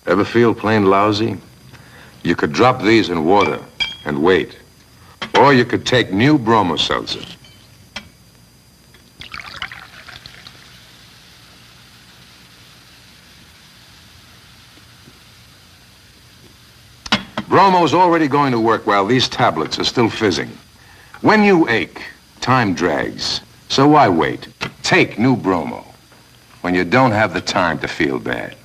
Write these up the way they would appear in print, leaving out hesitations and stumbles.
Ever feel plain lousy? You could drop these in water and wait. Or you could take new bromo seltzer. Bromo's already going to work while these tablets are still fizzing. When you ache, time drags. So why wait? Take new bromo when you don't have the time to feel bad.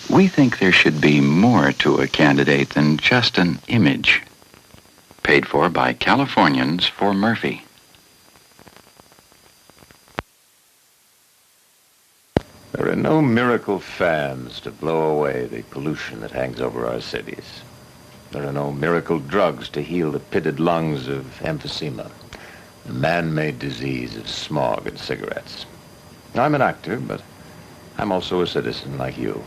We think there should be more to a candidate than just an image. Paid for by Californians for Murphy. There are no miracle fans to blow away the pollution that hangs over our cities. There are no miracle drugs to heal the pitted lungs of emphysema, the man-made disease of smog and cigarettes. I'm an actor, but I'm also a citizen like you.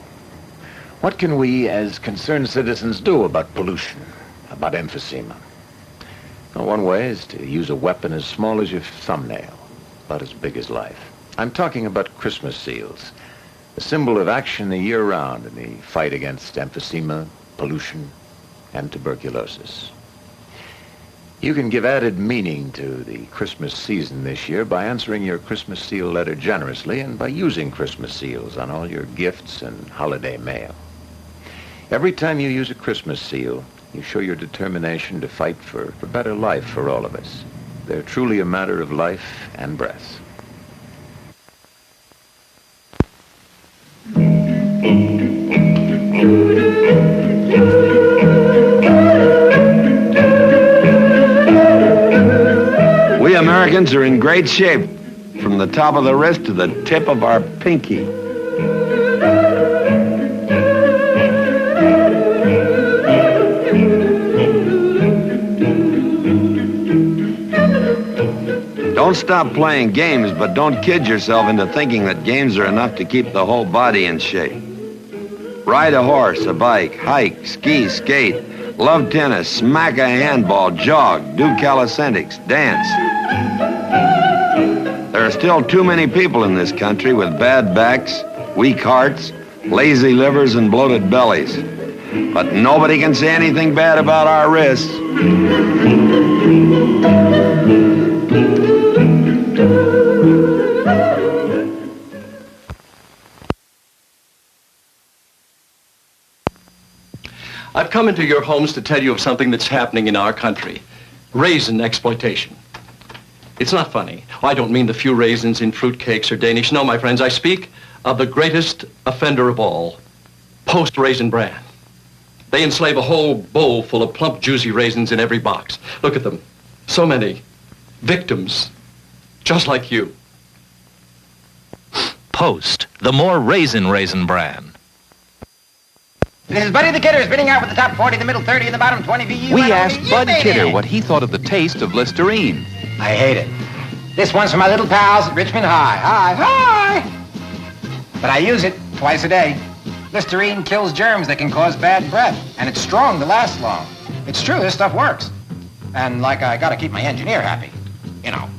What can we, as concerned citizens, do about pollution, about emphysema? Well, one way is to use a weapon as small as your thumbnail, about as big as life. I'm talking about Christmas seals, a symbol of action the year round in the fight against emphysema, pollution, and tuberculosis. You can give added meaning to the Christmas season this year by answering your Christmas seal letter generously and by using Christmas seals on all your gifts and holiday mail. Every time you use a Christmas seal, you show your determination to fight for a better life for all of us. They're truly a matter of life and breath. We Americans are in great shape, from the top of the wrist to the tip of our pinky. Don't stop playing games, but don't kid yourself into thinking that games are enough to keep the whole body in shape. Ride a horse, a bike, hike, ski, skate, love tennis, smack a handball, jog, do calisthenics, dance. There are still too many people in this country with bad backs, weak hearts, lazy livers, and bloated bellies. But nobody can say anything bad about our wrists. I've come into your homes to tell you of something that's happening in our country. Raisin exploitation. It's not funny. I don't mean the few raisins in fruitcakes or Danish. No, my friends, I speak of the greatest offender of all, Post-Raisin Bran. They enslave a whole bowl full of plump, juicy raisins in every box. Look at them. So many victims, just like you. Post, the more Raisin Bran. This is Buddy the Kidder spinning out with the top 40, the middle 30, and the bottom 20 VU. We asked Bud Kidder what he thought of the taste of Listerine. I hate it. This one's for my little pals at Richmond High. Hi! But I use it twice a day. Listerine kills germs that can cause bad breath, and it's strong to last long. It's true, this stuff works. And like I gotta keep my engineer happy, you know.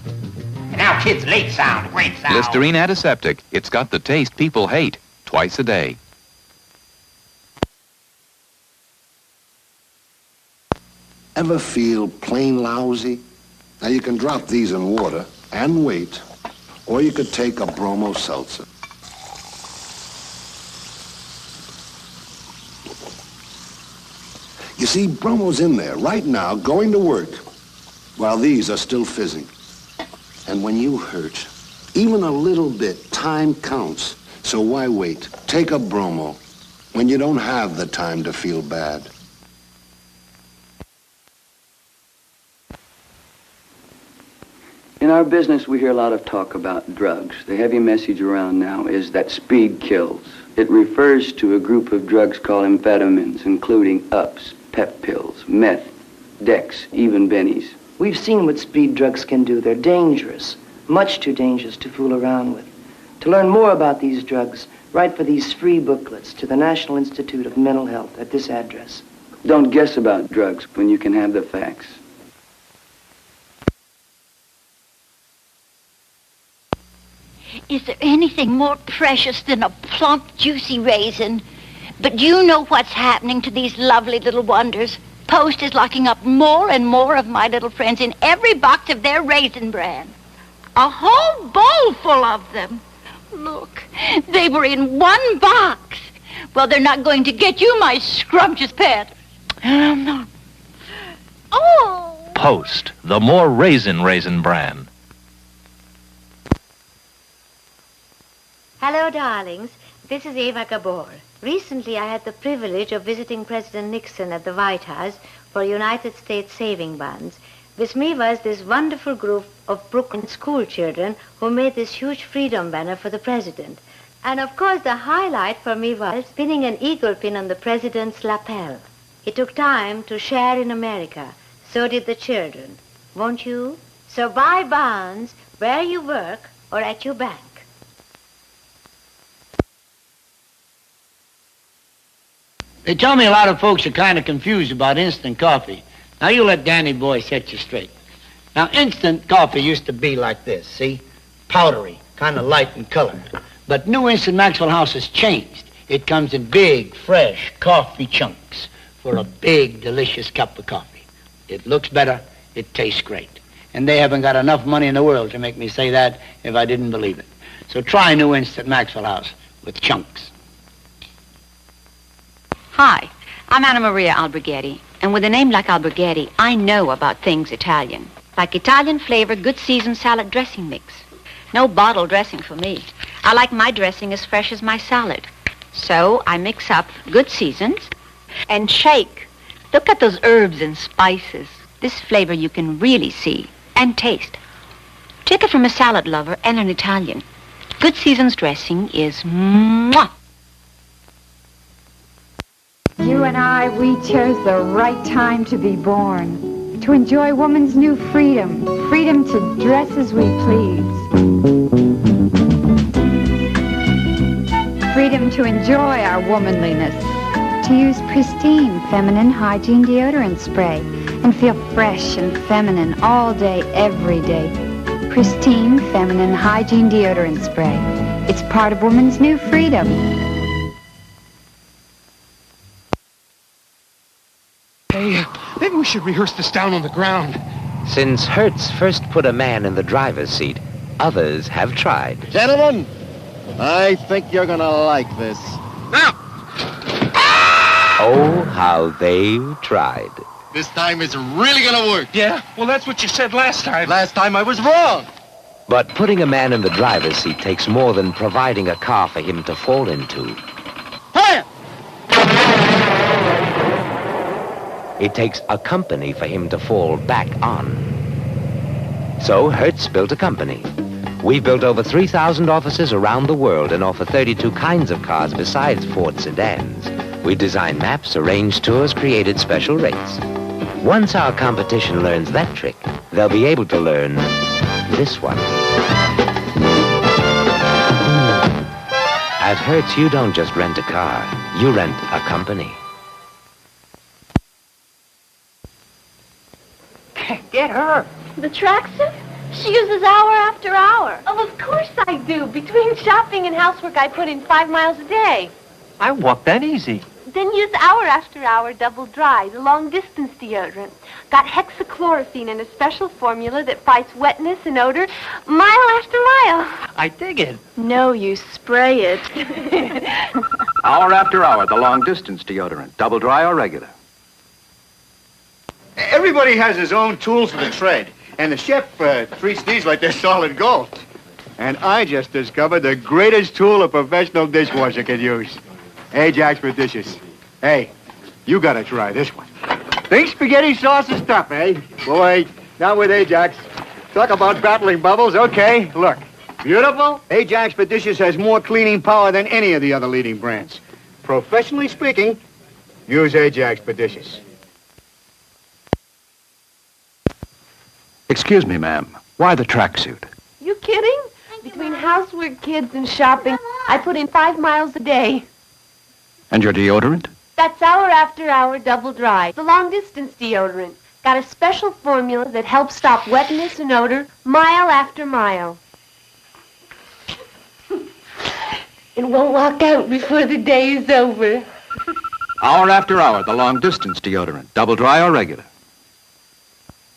And now kids, late sound, great sound. Listerine antiseptic. It's got the taste people hate. Twice a day. Ever feel plain lousy? Now you can drop these in water and wait, or you could take a bromo seltzer. You see, bromo's in there right now, going to work, while these are still fizzing. And when you hurt, even a little bit, time counts. So why wait? Take a bromo when you don't have the time to feel bad. In our business, we hear a lot of talk about drugs. The heavy message around now is that speed kills. It refers to a group of drugs called amphetamines, including ups, pep pills, meth, dex, even bennies. We've seen what speed drugs can do. They're dangerous, much too dangerous to fool around with. To learn more about these drugs, Write for these free booklets to the National Institute of Mental Health at this address. Don't guess about drugs when you can have the facts. Is there anything more precious than a plump, juicy raisin? But do you know what's happening to these lovely little wonders? Post is locking up more and more of my little friends in every box of their Raisin Bran. A whole bowl full of them. Look, they were in one box. Well, they're not going to get you, my scrumptious pet. Oh! Post, the more Raisin Bran. Hello, darlings. This is Eva Gabor. Recently, I had the privilege of visiting President Nixon at the White House for United States saving bonds. With me was this wonderful group of Brooklyn school children who made this huge freedom banner for the president. And of course, the highlight for me was pinning an eagle pin on the president's lapel. He took time to share in America. So did the children. Won't you? So buy bonds where you work or at your bank. They tell me a lot of folks are kind of confused about instant coffee. Now, you let Danny Boy set you straight. Now, instant coffee used to be like this, see? Powdery, kind of light in color. But new Instant Maxwell House has changed. It comes in big, fresh coffee chunks for a big, delicious cup of coffee. It looks better. It tastes great. And they haven't got enough money in the world to make me say that if I didn't believe it. So try new Instant Maxwell House with chunks. Hi, I'm Anna Maria Alberghetti, and with a name like Alberghetti, I know about things Italian. Like Italian-flavored, good-seasoned salad dressing mix. No bottle dressing for me. I like my dressing as fresh as my salad. So I mix up good seasons and shake. Look at those herbs and spices. This flavor you can really see and taste. Take it from a salad lover and an Italian. Good seasons dressing is mwah! You and I, we chose the right time to be born, to enjoy woman's new freedom, freedom to dress as we please, freedom to enjoy our womanliness, to use pristine feminine hygiene deodorant spray and feel fresh and feminine all day, every day. Pristine feminine hygiene deodorant spray. It's part of woman's new freedom. Hey, maybe we should rehearse this down on the ground. Since Hertz first put a man in the driver's seat, others have tried. Gentlemen, I think you're gonna like this. Now! Oh, how they've tried. This time it's really gonna work. Yeah? Well, that's what you said last time. Last time I was wrong. But putting a man in the driver's seat takes more than providing a car for him to fall into. Fire! It takes a company for him to fall back on. So Hertz built a company. We've built over 3,000 offices around the world and offer 32 kinds of cars besides Ford sedans. We design maps, arranged tours, created special rates. Once our competition learns that trick, they'll be able to learn this one. At Hertz, you don't just rent a car, you rent a company. Get her. The tracksuit? She uses hour after hour. Oh, of course I do. Between shopping and housework, I put in 5 miles a day. I walk that easy. Then use hour after hour double dry, the long-distance deodorant. Got hexachlorophene in a special formula that fights wetness and odor mile after mile. I dig it. No, you spray it. Hour after hour, the long-distance deodorant, double dry or regular. Everybody has his own tools for the trade, and the chef treats these like they're solid gold. And I just discovered the greatest tool a professional dishwasher can use. Ajax for dishes. Hey, you gotta try this one. Think spaghetti sauce is tough, eh? Boy, not with Ajax. Talk about battling bubbles, okay, look. Beautiful? Ajax for dishes has more cleaning power than any of the other leading brands. Professionally speaking, use Ajax for dishes. Excuse me, ma'am. Why the tracksuit? You kidding? Between housework, kids, and shopping, I put in 5 miles a day. And your deodorant? That's hour after hour double dry. The long-distance deodorant. Got a special formula that helps stop wetness and odor mile after mile. It won't walk out before the day is over. Hour after hour, the long-distance deodorant. Double dry or regular?